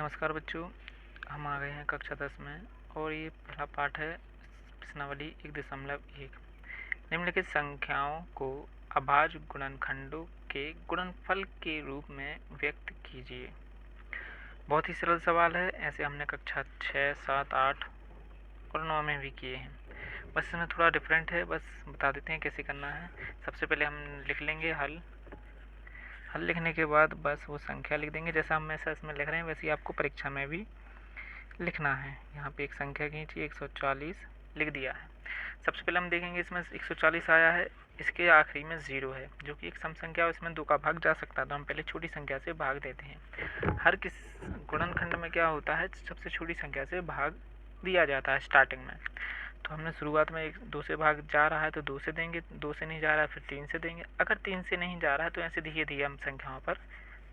नमस्कार बच्चों, हम आ गए हैं कक्षा 10 में और ये पहला पाठ है प्रश्नावली 1.1। निम्नलिखित संख्याओं को अभाज्य गुणनखंडों के गुणनफल के रूप में व्यक्त कीजिए। बहुत ही सरल सवाल है, ऐसे हमने कक्षा 6, 7, 8 और 9 में भी किए हैं। बस इसमें थोड़ा डिफरेंट है, बस बता देते हैं कैसे करना है। सबसे पहले हम लिख लेंगे हल लिखने के बाद बस वो संख्या लिख देंगे। जैसा हम ऐसा इसमें लिख रहे हैं वैसे ही आपको परीक्षा में भी लिखना है। यहाँ पे एक संख्या खींची, 140 लिख दिया है। सबसे पहले हम देखेंगे इसमें 140 आया है, इसके आखिरी में 0 है जो कि एक सम संख्या है, इसमें 2 का भाग जा सकता है, तो हम पहले छोटी संख्या से भाग देते हैं। हर किस गुणनखंड में क्या होता है, सबसे छोटी संख्या से भाग दिया जाता है स्टार्टिंग में। तो हमने शुरुआत में 2 से भाग जा रहा है तो 2 से देंगे, 2 से नहीं जा रहा है फिर 3 से देंगे। अगर 3 से नहीं जा रहा है तो ऐसे धीरे धीरे हम संख्याओं पर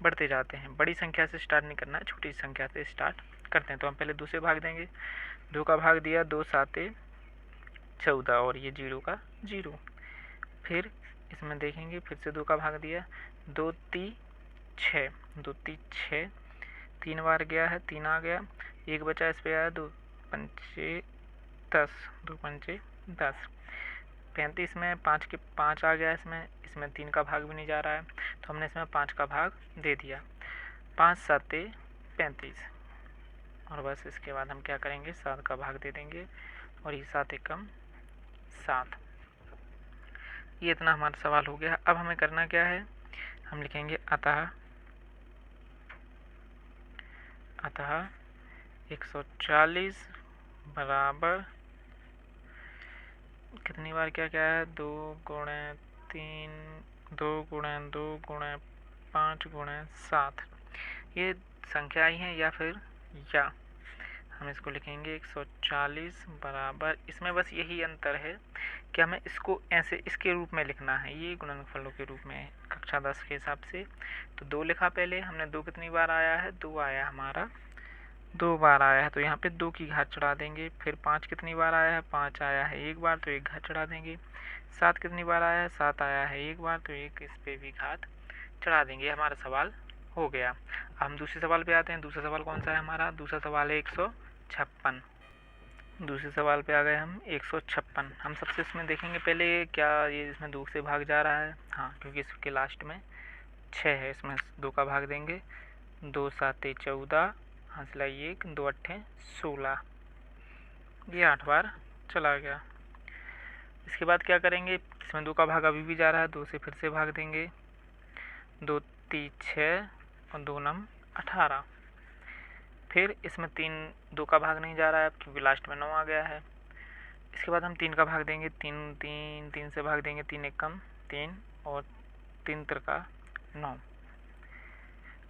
बढ़ते जाते हैं। बड़ी संख्या से स्टार्ट नहीं करना है, छोटी संख्या से स्टार्ट करते हैं। तो हम पहले 2 से भाग देंगे, 2 का भाग दिया, 2 7 14 और ये 0 का 0। फिर इसमें देखेंगे फिर से 2 का भाग दिया, 2 3 6, 2 3 6, 3 बार गया है, 3 आ गया, 1 बचा इस पे आया, 2 5 10, 2 5 10, 35 में 5 के 5 आ गया, इसमें 3 का भाग भी नहीं जा रहा है तो हमने इसमें 5 का भाग दे दिया, 5 7 35 और बस इसके बाद हम क्या करेंगे, 7 का भाग दे देंगे और ये 7 एकम 7। ये इतना हमारा सवाल हो गया। अब हमें करना क्या है, हम लिखेंगे अतः 140 बराबर कितनी बार क्या क्या है, 2 गुणे 3, 2 गुणे 2 गुणे 5 गुणे 7। ये संख्या ही है या फिर या हम इसको लिखेंगे 140 बराबर, इसमें बस यही अंतर है कि हमें इसको ऐसे इसके रूप में लिखना है, ये गुणनफलों के रूप में है कक्षा 10 के हिसाब से। तो 2 लिखा पहले हमने, 2 कितनी बार आया है, 2 आया हमारा, 2 बार आया है तो यहाँ पे 2 की घात चढ़ा देंगे। फिर 5 कितनी बार आया है, 5 आया है 1 बार तो 1 घात चढ़ा देंगे। 7 कितनी बार आया है, 7 आया है 1 बार तो 1 इस पे भी घात चढ़ा देंगे। हमारा सवाल हो गया। अब हम दूसरे सवाल पे आते हैं। दूसरा सवाल कौन सा है हमारा, दूसरा सवाल है 156। दूसरे सवाल पे आ गए हम 156। हम सबसे इसमें देखेंगे पहले क्या ये इसमें 2 से भाग जा रहा है, हाँ क्योंकि इसके लास्ट में 6 है, इसमें 2 का भाग देंगे, 2 7 14, हासिला 1, 2 8 16, ये 8 बार चला गया। इसके बाद क्या करेंगे, इसमें 2 का भाग अभी भी जा रहा है, 2 से फिर से भाग देंगे, 2 3 6 और 2 9 18। फिर इसमें 2 का भाग नहीं जा रहा है क्योंकि लास्ट में 9 आ गया है। इसके बाद हम 3 का भाग देंगे, 3 से भाग देंगे, 3 एकम 3 और 3 त्रिका 9।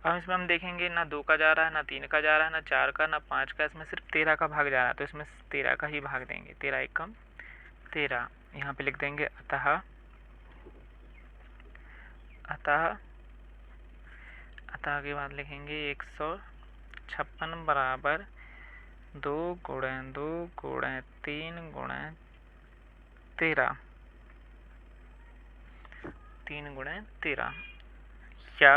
अब इसमें हम देखेंगे ना 2 का जा रहा है, ना 3 का जा रहा है, ना 4 का, ना 5 का, इसमें सिर्फ 13 का भाग जा रहा है तो इसमें 13 का ही भाग देंगे, 13 एकम 13। यहाँ पे लिख देंगे अतः के बाद लिखेंगे 156 बराबर 2 गुणे 2 गुणे 3 गुणे 13, 3 गुणे 13, या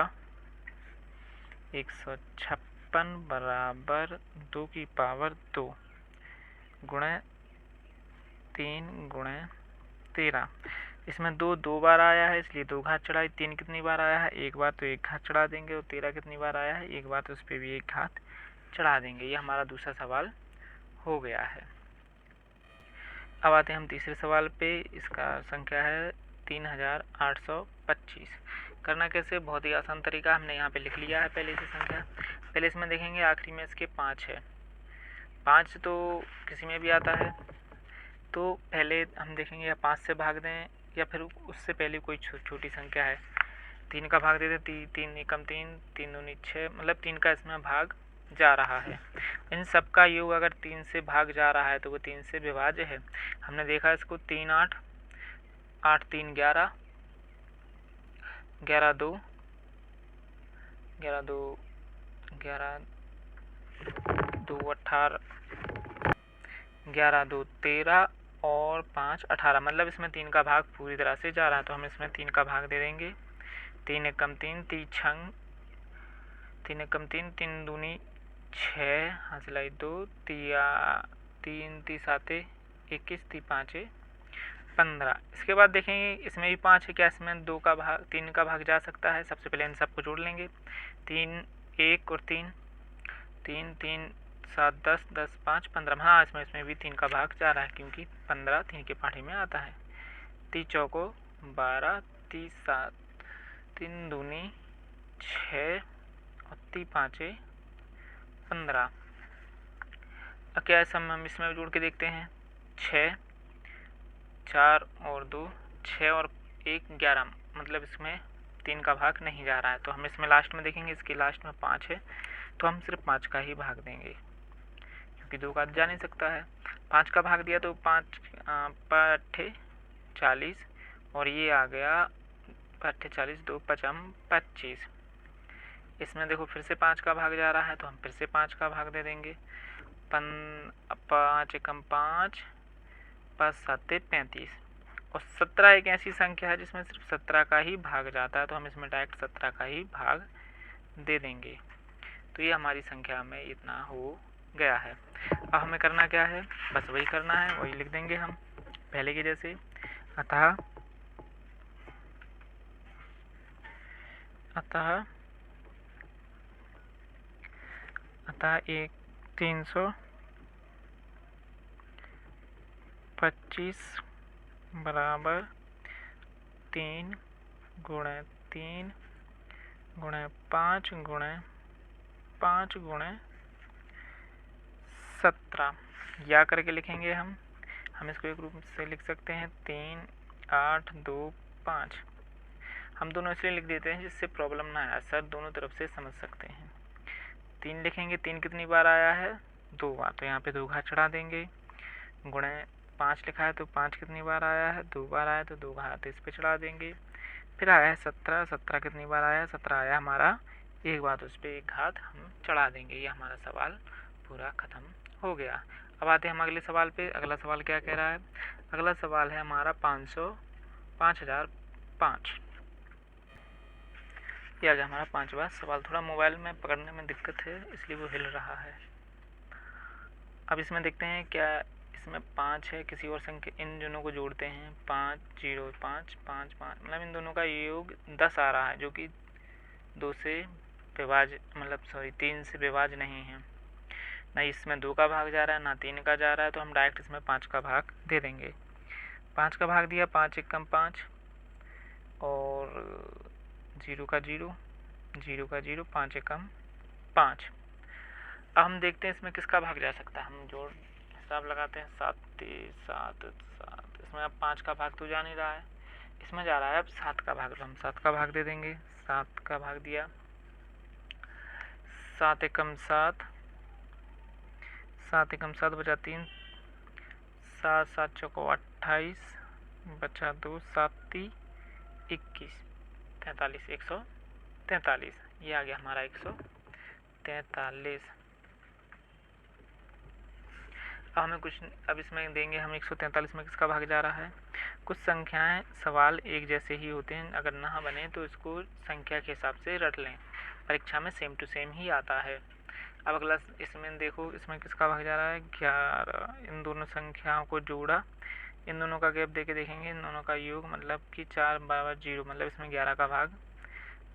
156 बराबर 2 की पावर 2 गुणे 3 गुणे 13। इसमें 2 बार आया है इसलिए 2 घात चढ़ाई, 3 कितनी बार आया है 1 बार तो 1 घात चढ़ा देंगे, और 13 कितनी बार आया है 1 बार तो उस पर भी 1 घात चढ़ा देंगे। ये हमारा दूसरा सवाल हो गया है। अब आते हैं हम तीसरे सवाल पे। इसका संख्या है 3825। करना कैसे, बहुत ही आसान तरीका, हमने यहाँ पे लिख लिया है पहले से संख्या। पहले इसमें देखेंगे आखिरी में इसके 5 है, 5 तो किसी में भी आता है, तो पहले हम देखेंगे या 5 से भाग दें या फिर उससे पहले कोई छोटी संख्या है, 3 का भाग दे दें, 3 एकम 3, 3 दूनी 6, मतलब 3 का इसमें भाग जा रहा है। इन सब का योग अगर 3 से भाग जा रहा है तो वो 3 से विभाज्य है। हमने देखा इसको 3 8, 8 3 11, 11 2 11 2 11 2 18, 11 2 13 और 5 18, मतलब इसमें 3 का भाग पूरी तरह से जा रहा है तो हम इसमें 3 का भाग दे देंगे। 3 एकम 3, 3 छंग 3 एकम 3, 3 दूनी 6 हासिलाई 2 3 3 7 21 3 5 15। इसके बाद देखेंगे इसमें भी 5 है, क्या इसमें 2 का भाग 3 का भाग जा सकता है। सबसे पहले इन सबको जोड़ लेंगे। 3 1 और 3 3 3 7 10 10 5 15। हाँ इसमें भी 3 का भाग जा रहा है क्योंकि 15 3 के पाठे में आता है। 3 चौको 12 3 7 3 दूनी 6 और 3 5 15। अब क्या सब हम इसमें जोड़ के देखते हैं। 6 4 और 2 6 और 1 11, मतलब इसमें 3 का भाग नहीं जा रहा है। तो हम इसमें लास्ट में देखेंगे, इसके लास्ट में 5 है तो हम सिर्फ 5 का ही भाग देंगे क्योंकि 2 का जा नहीं सकता है। 5 का भाग दिया तो 5 पाठे 40 और ये आ गया पाठे 40 2 पचम 25। इसमें देखो फिर से 5 का भाग जा रहा है तो हम फिर से 5 का भाग दे देंगे। 5 एकम 5 5 7 35। और 17 एक ऐसी संख्या है जिसमें सिर्फ 17 का ही भाग जाता है तो हम इसमें डायरेक्ट 17 का ही भाग दे देंगे। तो ये हमारी संख्या में इतना हो गया है। अब हमें करना क्या है, बस वही करना है, वही लिख देंगे हम पहले के जैसे। अतः 325 बराबर 3 गुणे 3 गुणे 5 गुणे 5 गुणे 17 या करके लिखेंगे हम इसको एक रूप से लिख सकते हैं 3 8 2 5। हम दोनों इसलिए लिख देते हैं जिससे प्रॉब्लम ना आए, सर दोनों तरफ से समझ सकते हैं। 3 लिखेंगे, 3 कितनी बार आया है 2 बार, तो यहाँ पे 2 घात चढ़ा देंगे। गुणे 5 लिखा है तो 5 कितनी बार आया है 2 बार आया तो 2 घात इस पे चढ़ा देंगे। फिर आया है 17, 17 कितनी बार आया है 17 आया हमारा एक बार, तो उस पर एक घात हम चढ़ा देंगे। ये हमारा सवाल पूरा खत्म हो गया। अब आते हैं हम अगले सवाल पे। अगला सवाल क्या कह रहा है, अगला सवाल है हमारा 5005। ये आ गया हमारा 5वां सवाल। थोड़ा मोबाइल में पकड़ने में दिक्कत है इसलिए वो हिल रहा है। अब इसमें देखते हैं क्या इसमें 5 है, किसी और संख्या इन दोनों को जोड़ते हैं 5 0 5 5 5, मतलब इन दोनों का योग 10 आ रहा है जो कि 2 से विभाज्य मतलब 3 से विभाज्य नहीं है। ना इसमें 2 का भाग जा रहा है ना 3 का जा रहा है, तो हम डायरेक्ट इसमें 5 का भाग दे देंगे। 5 का भाग दिया, 5 एकम 5 और 0 का 0 0 का 0 5 एकम 5। अब हम देखते हैं इसमें किसका भाग जा सकता है। हम जोड़ हिसाब लगाते हैं 7 7 7। इसमें अब 5 का भाग तो जा नहीं रहा है, इसमें जा रहा है अब 7 का भाग, तो हम 7 का भाग दे देंगे। 7 का भाग दिया, 7 एकम 7 7 एकम 7 बचा 3 7 7 चौको 28 बचा 2 7 3 21 43 143। ये आ गया हमारा 143। अब हमें कुछ अब इसमें देंगे हम 143 में किसका भाग जा रहा है। कुछ संख्याएं सवाल एक जैसे ही होते हैं, अगर ना बने तो इसको संख्या के हिसाब से रट लें, परीक्षा में सेम टू सेम ही आता है। अब अगला इसमें देखो इसमें किसका भाग जा रहा है 11। इन दोनों संख्याओं को जोड़ा, इन दोनों का गैप देके देखेंगे, इन दोनों का योग मतलब कि 4 बराबर 0, मतलब इसमें 11 का भाग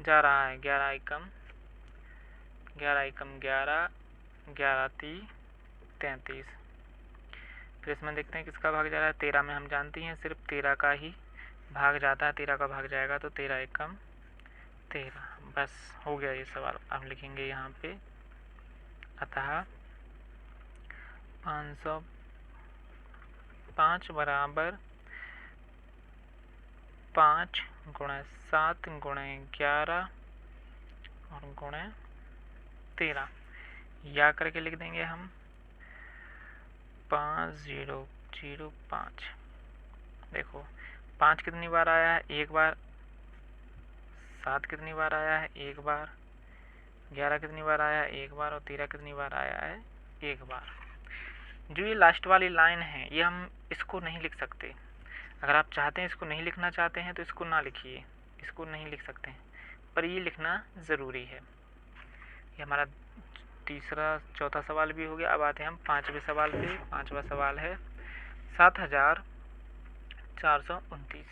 जा रहा है। 11 एकम 11 11 3 33। फिर इसमें देखते हैं किसका भाग जा रहा है 13 में। हम जानते हैं सिर्फ 13 का ही भाग जाता है, 13 का भाग जाएगा तो 13 एकम 13। बस हो गया ये सवाल। अब लिखेंगे यहाँ पे अतः 505 बराबर 5 गुणे 7 गुणे 11 और गुणे 13 या करके लिख देंगे हम 5005। देखो 5 कितनी बार आया है एक बार, 7 कितनी बार आया है एक बार, 11 कितनी बार आया है एक बार और 13 कितनी बार आया है एक बार। जो ये लास्ट वाली लाइन है ये हम इसको नहीं लिख सकते। अगर आप चाहते हैं इसको नहीं लिखना चाहते हैं तो इसको ना लिखिए, इसको नहीं लिख सकते हैं, पर ये लिखना ज़रूरी है। ये हमारा चौथा सवाल भी हो गया। अब आते हैं हम 5वें सवाल पे। 5वां सवाल है 7429।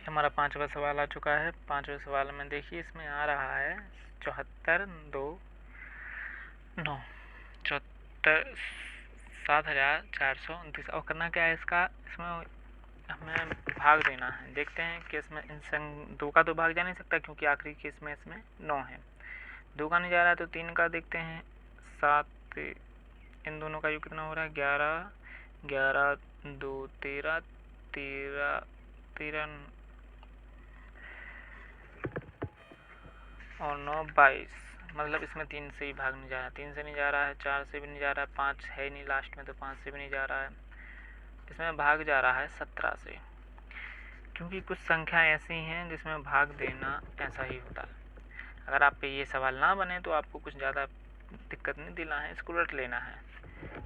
हमारा 5वां सवाल आ चुका है। 5वें सवाल में देखिए इसमें आ रहा है 7429 7429। और करना क्या है इसका, इसमें हमें भाग देना है। देखते हैं कि इसमें इन 2 का तो भाग जा नहीं सकता क्योंकि आखिरी केस में इसमें 9 है। 2 का नहीं जा रहा है तो 3 का देखते हैं। 7, इन दोनों का योग कितना हो रहा है 11, 11 2 13, 13 13 और 9 22। मतलब इसमें 3 से ही भाग नहीं जा रहा है। 3 से नहीं जा रहा है, 4 से भी नहीं जा रहा है, 5 है नहीं लास्ट में तो 5 से भी नहीं जा रहा है। इसमें भाग जा रहा है 17 से, क्योंकि कुछ संख्या ऐसी हैं जिसमें भाग देना ऐसा ही होता है। अगर आप पे ये सवाल ना बने तो आपको कुछ ज़्यादा दिक्कत नहीं देना है, इसको रट लेना है।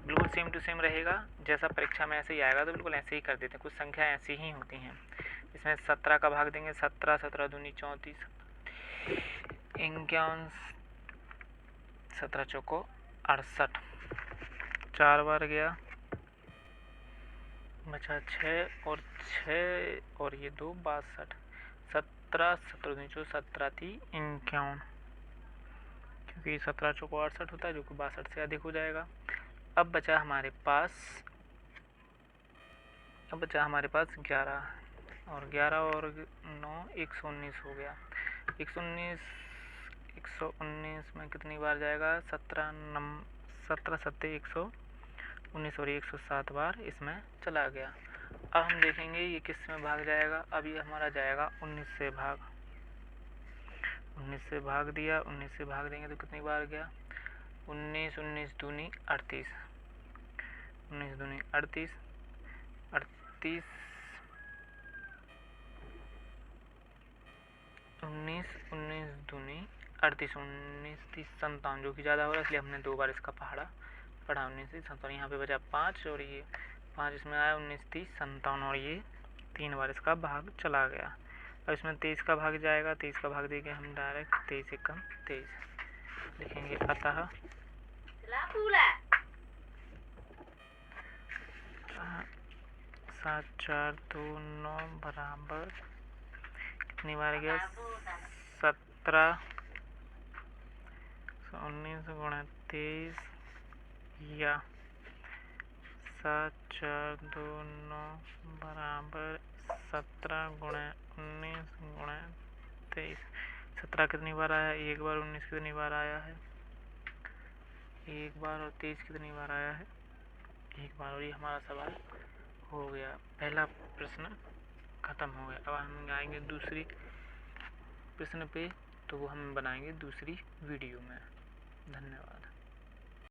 बिल्कुल सेम टू सेम रहेगा, जैसा परीक्षा में ऐसे ही आएगा तो बिल्कुल ऐसे ही कर देते हैं। कुछ संख्या ऐसी ही होती हैं। इसमें 17 का भाग देंगे 17, 17 दूनी 34, 51, 17 चौको 68, 4 बार गया, बचा 6 और 6 और ये 2 62, 17 17 दूनी 17 थी 51, क्योंकि 17 चौको 68 होता है जो कि 62 से अधिक हो जाएगा। अब बचा हमारे पास 11 और 11 और 9 119 हो गया। 119 में कितनी बार जाएगा 17 सत्ते 119 और 107 बार इसमें चला गया। अब हम देखेंगे ये किस में भाग जाएगा। अब ये हमारा जाएगा 19 से भाग। 19 से भाग दिया, 19 से भाग देंगे तो कितनी बार गया 19, 19 दूनी 38, 19 दूनी 38, 38 19, 19 दूनी 38, 19 30 57, जो कि ज़्यादा हो रहा है इसलिए हमने 2 बार इसका पढ़ा 19 30 57। यहाँ पे बचा 5 और ये 5 इसमें आया 19 30 57 और ये 3 बार इसका भाग चला गया। अब इसमें 23 का भाग जाएगा। 23 का भाग देंगे हम डायरेक्ट 23 एकम 23 लिखेंगे। अतः 7429 बराबर कितनी बार गया 17, 19 गुणा 23 या 7429 बराबर 17 गुणा 19 गुणा 23। 17 कितनी बार आया 1 बार, 19 कितनी बार आया है 1 बार और 23 कितनी बार आया है 1 बार। और ये हमारा सवाल हो गया। पहला प्रश्न खत्म हो गया। अब हम आएंगे दूसरी प्रश्न पे, तो वो हम बनाएंगे दूसरी वीडियो में। धन्यवाद।